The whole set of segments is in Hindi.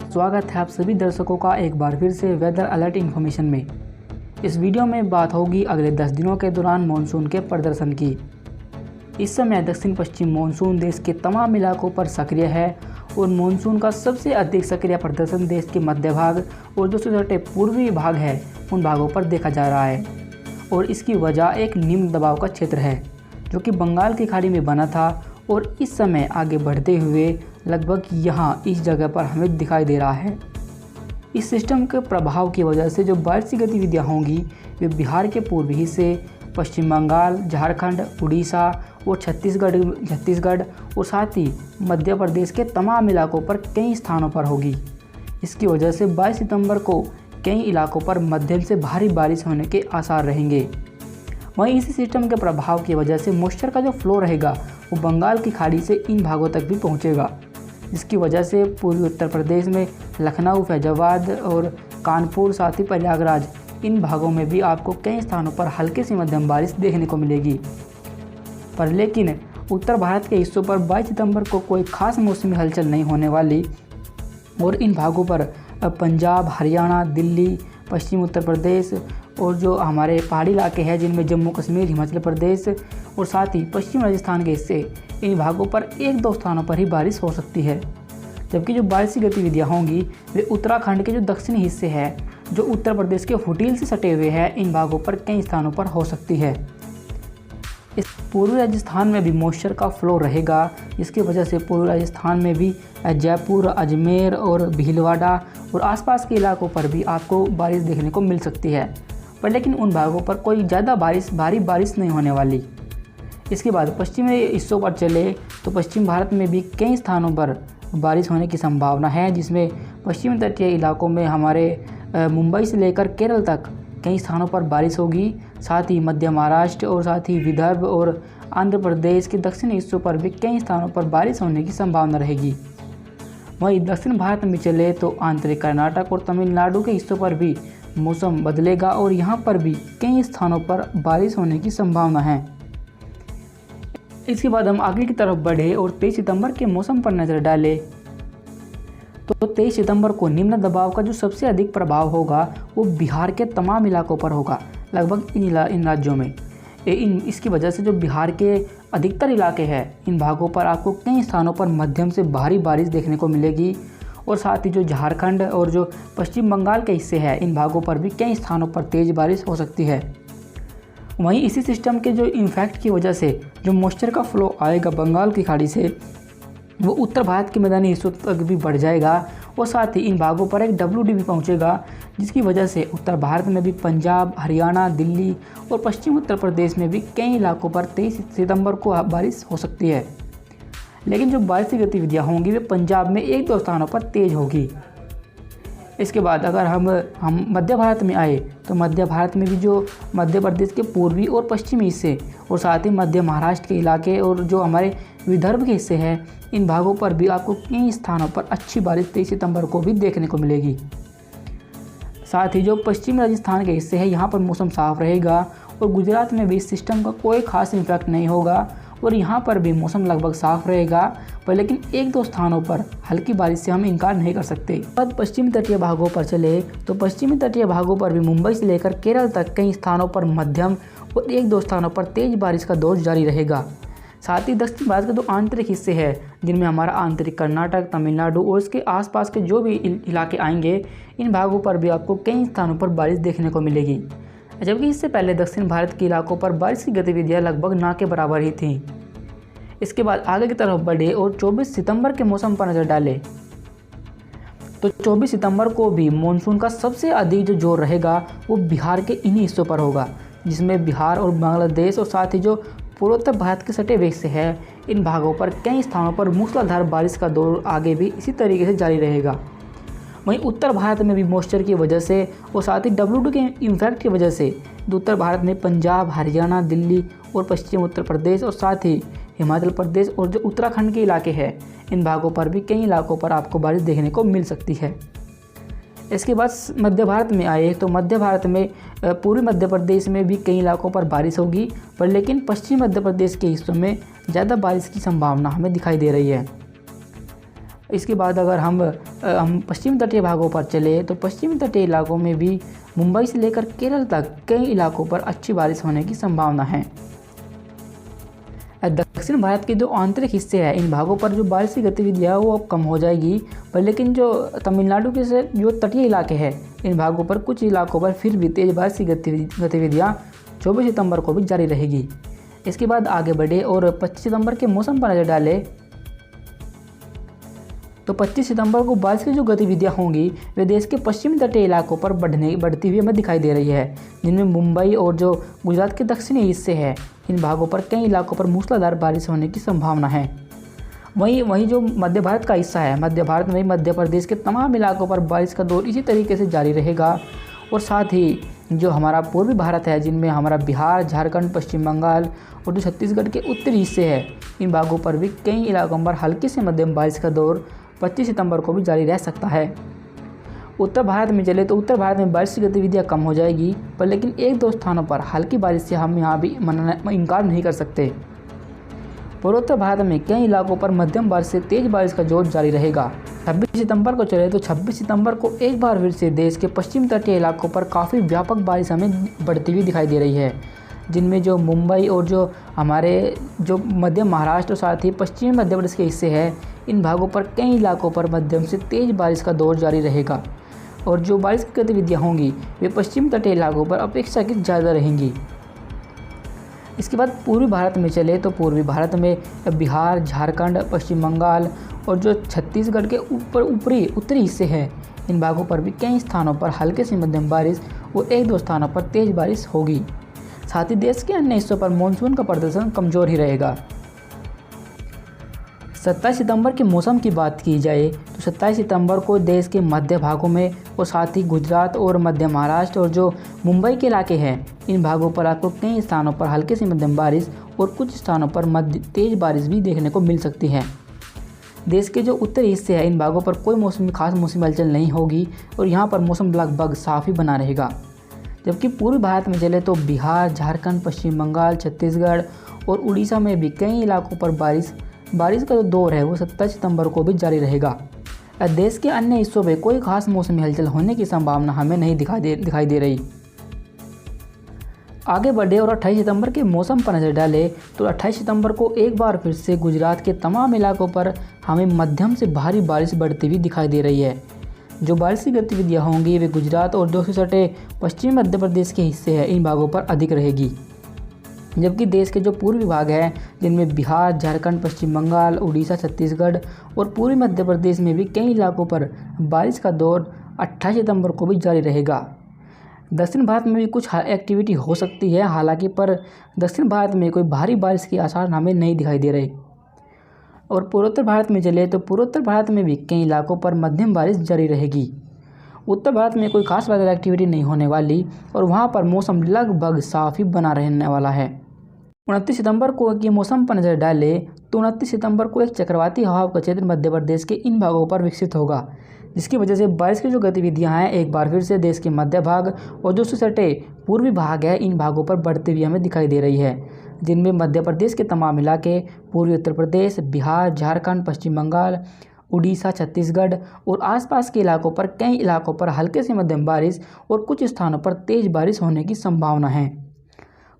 स्वागत है आप सभी दर्शकों का एक बार फिर से वेदर अलर्ट इन्फॉर्मेशन में। इस वीडियो में बात होगी अगले 10 दिनों के दौरान मानसून के प्रदर्शन की। इस समय दक्षिण पश्चिम मानसून देश के तमाम इलाकों पर सक्रिय है और मानसून का सबसे अधिक सक्रिय प्रदर्शन देश के मध्य भाग और जो छोटे पूर्वी भाग है उन भागों पर देखा जा रहा है। और इसकी वजह एक निम्न दबाव का क्षेत्र है जो कि बंगाल की खाड़ी में बना था और इस समय आगे बढ़ते हुए लगभग यहाँ इस जगह पर हमें दिखाई दे रहा है। इस सिस्टम के प्रभाव की वजह से जो बारिश की गतिविधियाँ होंगी वे बिहार के पूर्वी हिस्से, पश्चिम बंगाल, झारखंड, उड़ीसा और छत्तीसगढ़ और साथ ही मध्य प्रदेश के तमाम इलाकों पर कई स्थानों पर होगी। इसकी वजह से 22 सितंबर को कई इलाकों पर मध्यम से भारी बारिश होने के आसार रहेंगे। वहीं इसी सिस्टम के प्रभाव की वजह से मॉइस्चर का जो फ्लो रहेगा वो बंगाल की खाड़ी से इन भागों तक भी पहुंचेगा, जिसकी वजह से पूर्वी उत्तर प्रदेश में लखनऊ, फैजाबाद और कानपुर साथ ही प्रयागराज इन भागों में भी आपको कई स्थानों पर हल्की से मध्यम बारिश देखने को मिलेगी। पर लेकिन उत्तर भारत के हिस्सों पर 22 सितंबर को कोई खास मौसमी हलचल नहीं होने वाली और इन भागों पर पंजाब, हरियाणा, दिल्ली, पश्चिम उत्तर प्रदेश और जो हमारे पहाड़ी इलाके हैं जिनमें जम्मू कश्मीर, हिमाचल प्रदेश और साथ ही पश्चिम राजस्थान के हिस्से, इन भागों पर 1-2 स्थानों पर ही बारिश हो सकती है। जबकि जो बारिश की गतिविधियाँ होंगी वे उत्तराखंड के जो दक्षिणी हिस्से हैं जो उत्तर प्रदेश के फुटील से सटे हुए हैं इन भागों पर कई स्थानों पर हो सकती है। इस पूर्वी राजस्थान में भी मॉइस्चर का फ्लो रहेगा, जिसकी वजह से पूर्वी राजस्थान में भी जयपुर, अजमेर और भीलवाड़ा और आसपास के इलाकों पर भी आपको बारिश देखने को मिल सकती है। पर लेकिन उन भागों पर कोई ज़्यादा भारी बारिश नहीं होने वाली। इसके बाद पश्चिमी हिस्सों पर चले तो पश्चिम भारत में भी कई स्थानों पर बारिश होने की संभावना है, जिसमें पश्चिमी तटीय इलाकों में हमारे मुंबई से लेकर केरल तक कई स्थानों पर बारिश होगी। साथ ही मध्य महाराष्ट्र और साथ ही विदर्भ और आंध्र प्रदेश के दक्षिणी हिस्सों पर भी कई स्थानों पर बारिश होने की संभावना रहेगी। वहीं दक्षिण भारत में चले तो आंतरिक कर्नाटक और तमिलनाडु के हिस्सों पर भी मौसम बदलेगा और यहाँ पर भी कई स्थानों पर बारिश होने की संभावना है। इसके बाद हम आगे की तरफ बढ़े और 23 सितंबर के मौसम पर नज़र डालें तो 23 सितंबर को निम्न दबाव का जो सबसे अधिक प्रभाव होगा वो बिहार के तमाम इलाकों पर होगा, लगभग इन राज्यों में। इसकी वजह से जो बिहार के अधिकतर इलाके हैं इन भागों पर आपको कई स्थानों पर मध्यम से भारी बारिश देखने को मिलेगी और साथ ही जो झारखंड और जो पश्चिम बंगाल के हिस्से हैं इन भागों पर भी कई स्थानों पर तेज़ बारिश हो सकती है। वहीं इसी सिस्टम के जो इम्पैक्ट की वजह से जो मॉइस्चर का फ्लो आएगा बंगाल की खाड़ी से वो उत्तर भारत के मैदानी हिस्सों तक भी बढ़ जाएगा और साथ ही इन भागों पर एक WD भी पहुंचेगा, जिसकी वजह से उत्तर भारत में भी पंजाब, हरियाणा, दिल्ली और पश्चिम उत्तर प्रदेश में भी कई इलाकों पर 23 सितंबर को बारिश हो सकती है। लेकिन जो बारिश की गतिविधियाँ होंगी वे पंजाब में 1-2 स्थानों पर तेज़ होगी। इसके बाद अगर हम मध्य भारत में आए तो मध्य भारत में भी जो मध्य प्रदेश के पूर्वी और पश्चिमी हिस्से और साथ ही मध्य महाराष्ट्र के इलाके और जो हमारे विदर्भ के हिस्से हैं इन भागों पर भी आपको कई स्थानों पर अच्छी बारिश 23 सितंबर को भी देखने को मिलेगी। साथ ही जो पश्चिमी राजस्थान के हिस्से हैं यहाँ पर मौसम साफ रहेगा और गुजरात में भी इस सिस्टम का कोई खास इम्पैक्ट नहीं होगा और यहाँ पर भी मौसम लगभग साफ रहेगा, पर लेकिन 1-2 स्थानों पर हल्की बारिश से हम इनकार नहीं कर सकते। अब पश्चिमी तटीय भागों पर चले तो पश्चिमी तटीय भागों पर भी मुंबई से लेकर केरल तक कई स्थानों पर मध्यम और 1-2 स्थानों पर तेज बारिश का दौर जारी रहेगा। साथ ही दक्षिण भारत के जो आंतरिक हिस्से हैं जिनमें हमारा आंतरिक कर्नाटक, तमिलनाडु और इसके आसपास के जो भी इलाके आएंगे इन भागों पर भी आपको कई स्थानों पर बारिश देखने को मिलेगी। जबकि इससे पहले दक्षिण भारत के इलाकों पर बारिश की गतिविधियां लगभग ना के बराबर ही थीं। इसके बाद आगे की तरफ बढ़े और 24 सितंबर के मौसम पर नज़र डालें तो 24 सितंबर को भी मानसून का सबसे अधिक जो जोर रहेगा वो बिहार के इन्हीं हिस्सों पर होगा, जिसमें बिहार और बांग्लादेश और साथ ही जो पूर्वोत्तर भारत के सटे हुए हिस्से हैं इन भागों पर कई स्थानों पर मूसलाधार बारिश का दौर आगे भी इसी तरीके से जारी रहेगा। वहीं उत्तर भारत में भी मॉइस्चर की वजह से और साथ ही WD के इम्पैक्ट की वजह से उत्तर भारत में पंजाब, हरियाणा, दिल्ली और पश्चिम उत्तर प्रदेश और साथ ही हिमाचल प्रदेश और जो उत्तराखंड के इलाके हैं इन भागों पर भी कई इलाकों पर आपको बारिश देखने को मिल सकती है। इसके बाद मध्य भारत में आए तो मध्य भारत में पूर्वी मध्य प्रदेश में भी कई इलाकों पर बारिश होगी, पर लेकिन पश्चिमी मध्य प्रदेश के हिस्सों में ज़्यादा बारिश की संभावना हमें दिखाई दे रही है। इसके बाद अगर हम पश्चिम तटीय भागों पर चले तो पश्चिम तटीय इलाकों में भी मुंबई से लेकर केरल तक कई इलाकों पर अच्छी बारिश होने की संभावना है। दक्षिण भारत के जो आंतरिक हिस्से हैं इन भागों पर जो बारिश की गतिविधियाँ वो अब कम हो जाएगी, पर लेकिन जो तमिलनाडु के से जो तटीय इलाके हैं इन भागों पर कुछ इलाकों पर फिर भी तेज बारिश की गतिविधियाँ 24 सितंबर को भी जारी रहेगी। इसके बाद आगे बढ़े और 25 सितंबर के मौसम पर नज़र डालें तो 25 सितंबर को बारिश की जो गतिविधियां होंगी वे देश के पश्चिमी तटीय इलाकों पर बढ़ती हुई हमें दिखाई दे रही है, जिनमें मुंबई और जो गुजरात के दक्षिणी हिस्से हैं इन भागों पर कई इलाकों पर मूसलाधार बारिश होने की संभावना है। वहीं जो मध्य भारत का हिस्सा है, मध्य भारत में मध्य प्रदेश के तमाम इलाकों पर बारिश का दौर इसी तरीके से जारी रहेगा। और साथ ही जो हमारा पूर्वी भारत है, जिनमें हमारा बिहार, झारखंड, पश्चिम बंगाल और जो छत्तीसगढ़ के उत्तरी हिस्से हैं इन भागों पर भी कई इलाकों पर हल्की से मध्यम बारिश का दौर 25 सितंबर को भी जारी रह सकता है। उत्तर भारत में चले तो उत्तर भारत में बारिश की गतिविधियाँ कम हो जाएगी, पर लेकिन एक दो स्थानों पर हल्की बारिश से हम यहाँ भी इनकार नहीं कर सकते। पूर्वोत्तर भारत में कई इलाकों पर मध्यम बारिश से तेज बारिश का जोर जारी रहेगा। 26 सितंबर को चले तो 26 सितंबर को एक बार फिर से देश के पश्चिम तटीय इलाकों पर काफ़ी व्यापक बारिश हमें बढ़ती हुई दिखाई दे रही है, जिनमें जो मुंबई और जो हमारे जो मध्य महाराष्ट्र और साथ ही पश्चिमी मध्य प्रदेश के हिस्से हैं इन भागों पर कई इलाकों पर मध्यम से तेज बारिश का दौर जारी रहेगा। और जो बारिश की गतिविधियाँ होंगी वे पश्चिम तटीय इलाकों पर अपेक्षाकृत ज़्यादा रहेंगी। इसके बाद पूर्वी भारत में चले तो पूर्वी भारत में बिहार, झारखंड, पश्चिम बंगाल और जो छत्तीसगढ़ के उत्तरी हिस्से हैं इन भागों पर भी कई स्थानों पर हल्के से मध्यम बारिश और एक दो स्थानों पर तेज बारिश होगी। साथ ही देश के अन्य हिस्सों पर मानसून का प्रदर्शन कमज़ोर ही रहेगा। 27 सितंबर के मौसम की बात की जाए तो 27 सितंबर को देश के मध्य भागों में और साथ ही गुजरात और मध्य महाराष्ट्र और जो मुंबई के इलाके हैं इन भागों पर आपको कई स्थानों पर हल्के से मध्यम बारिश और कुछ स्थानों पर तेज बारिश भी देखने को मिल सकती है। देश के जो उत्तरी हिस्से हैं इन भागों पर कोई खास मौसमी हलचल नहीं होगी और यहाँ पर मौसम लगभग साफ ही बना रहेगा। जबकि पूर्वी भारत में चले तो बिहार, झारखंड, पश्चिम बंगाल, छत्तीसगढ़ और उड़ीसा में भी कई इलाकों पर बारिश का जो दौर है वो 27 सितंबर को भी जारी रहेगा। देश के अन्य हिस्सों में कोई खास मौसमी हलचल होने की संभावना हमें नहीं दिखाई दे रही। आगे बढ़े और 28 सितंबर के मौसम पर नज़र डालें तो 28 सितंबर को एक बार फिर से गुजरात के तमाम इलाकों पर हमें मध्यम से भारी बारिश बढ़ती हुई दिखाई दे रही है। जो बारिश की गतिविधियाँ होंगी वे गुजरात और जो सटे पश्चिमी मध्य प्रदेश के हिस्से हैं इन भागों पर अधिक रहेगी। जबकि देश के जो पूर्वी भाग हैं जिनमें बिहार, झारखंड, पश्चिम बंगाल, उड़ीसा, छत्तीसगढ़ और पूर्वी मध्य प्रदेश में भी कई इलाकों पर बारिश का दौर 28 सितंबर को भी जारी रहेगा। दक्षिण भारत में भी कुछ एक्टिविटी हो सकती है हालांकि, पर दक्षिण भारत में कोई भारी बारिश के आसार हमें नहीं दिखाई दे रहे। और पूर्वोत्तर भारत में चले तो पूर्वोत्तर भारत में भी कई इलाकों पर मध्यम बारिश जारी रहेगी। उत्तर भारत में कोई खास वेदर एक्टिविटी नहीं होने वाली और वहाँ पर मौसम लगभग साफ ही बना रहने वाला है। 29 सितंबर को की मौसम पर नज़र डालें तो 29 सितंबर को एक चक्रवाती हवा का क्षेत्र मध्य प्रदेश के इन भागों पर विकसित होगा, जिसकी वजह से बारिश की जो गतिविधियां हैं एक बार फिर से देश के मध्य भाग और जो सटे पूर्वी भाग है इन भागों पर बढ़ती हुई हमें दिखाई दे रही है, जिनमें मध्य प्रदेश के तमाम इलाके, पूर्वी उत्तर प्रदेश, बिहार, झारखंड, पश्चिम बंगाल, उड़ीसा, छत्तीसगढ़ और आसपास के इलाकों पर कई इलाकों पर हल्के से मध्यम बारिश और कुछ स्थानों पर तेज बारिश होने की संभावना है।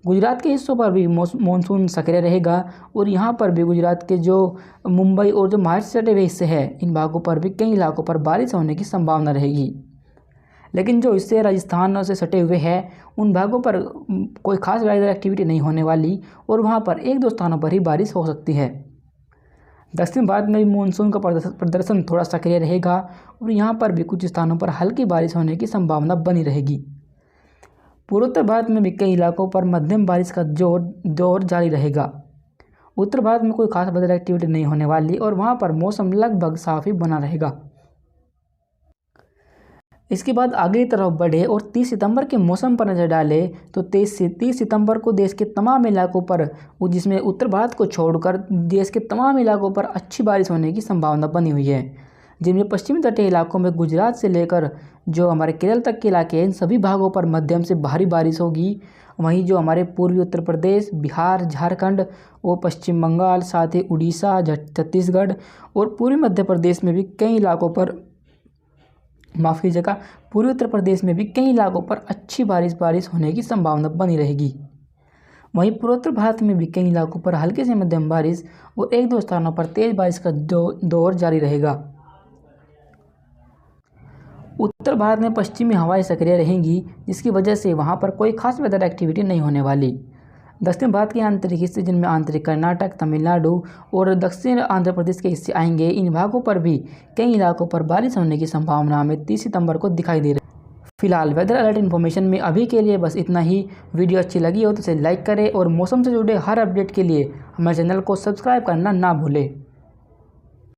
गुजरात के हिस्सों पर भी मानसून सक्रिय रहेगा और यहाँ पर भी गुजरात के जो मुंबई और जो महाराष्ट्र से सटे हुए हिस्से हैं इन भागों पर भी कई इलाकों पर बारिश होने की संभावना रहेगी। लेकिन जो हिस्से राजस्थान से सटे हुए हैं उन भागों पर कोई खास वेदर एक्टिविटी नहीं होने वाली और वहाँ पर एक दो स्थानों पर ही बारिश हो सकती है। दक्षिण भारत में भी मानसून का प्रदर्शन थोड़ा सक्रिय रहेगा और यहाँ पर भी कुछ स्थानों पर हल्की बारिश होने की संभावना बनी रहेगी। पूर्वोत्तर भारत में भी कई इलाकों पर मध्यम बारिश का दौर जारी रहेगा। उत्तर भारत में कोई खास वेदर एक्टिविटी नहीं होने वाली और वहाँ पर मौसम लगभग साफ ही बना रहेगा। इसके बाद आगे की तरफ बढ़े और 30 सितंबर के मौसम पर नज़र डालें तो 30 सितंबर को देश के तमाम इलाकों पर, जिसमें उत्तर भारत को छोड़कर देश के तमाम इलाकों पर अच्छी बारिश होने की संभावना बनी हुई है, जिनमें पश्चिमी तटीय इलाकों में गुजरात से लेकर जो हमारे केरल तक के इलाके हैं इन सभी भागों पर मध्यम से भारी बारिश होगी। वहीं जो हमारे पूर्वी उत्तर प्रदेश, बिहार, झारखंड और पश्चिम बंगाल, साथ ही उड़ीसा, छत्तीसगढ़ और पूर्वी मध्य प्रदेश में भी कई इलाकों पर, माफ़ कीजिएगा, पूर्वी उत्तर प्रदेश में भी कई इलाकों पर अच्छी बारिश होने की संभावना बनी रहेगी। वहीं पूर्वोत्तर भारत में भी कई इलाकों पर हल्की से मध्यम बारिश और एक दो स्थानों पर तेज बारिश का दौर जारी रहेगा। उत्तर भारत में पश्चिमी हवाएं सक्रिय रहेंगी, जिसकी वजह से वहां पर कोई खास वेदर एक्टिविटी नहीं होने वाली। दक्षिण भारत के आंतरिक हिस्से, जिनमें आंतरिक कर्नाटक, तमिलनाडु और दक्षिण आंध्र प्रदेश के हिस्से आएंगे, इन भागों पर भी कई इलाकों पर बारिश होने की संभावना हमें 30 सितंबर को दिखाई दे रही है। फिलहाल वेदर अलर्ट इन्फॉर्मेशन में अभी के लिए बस इतना ही। वीडियो अच्छी लगी हो तो इसे लाइक करें और मौसम से जुड़े हर अपडेट के लिए हमारे चैनल को सब्सक्राइब करना ना भूलें।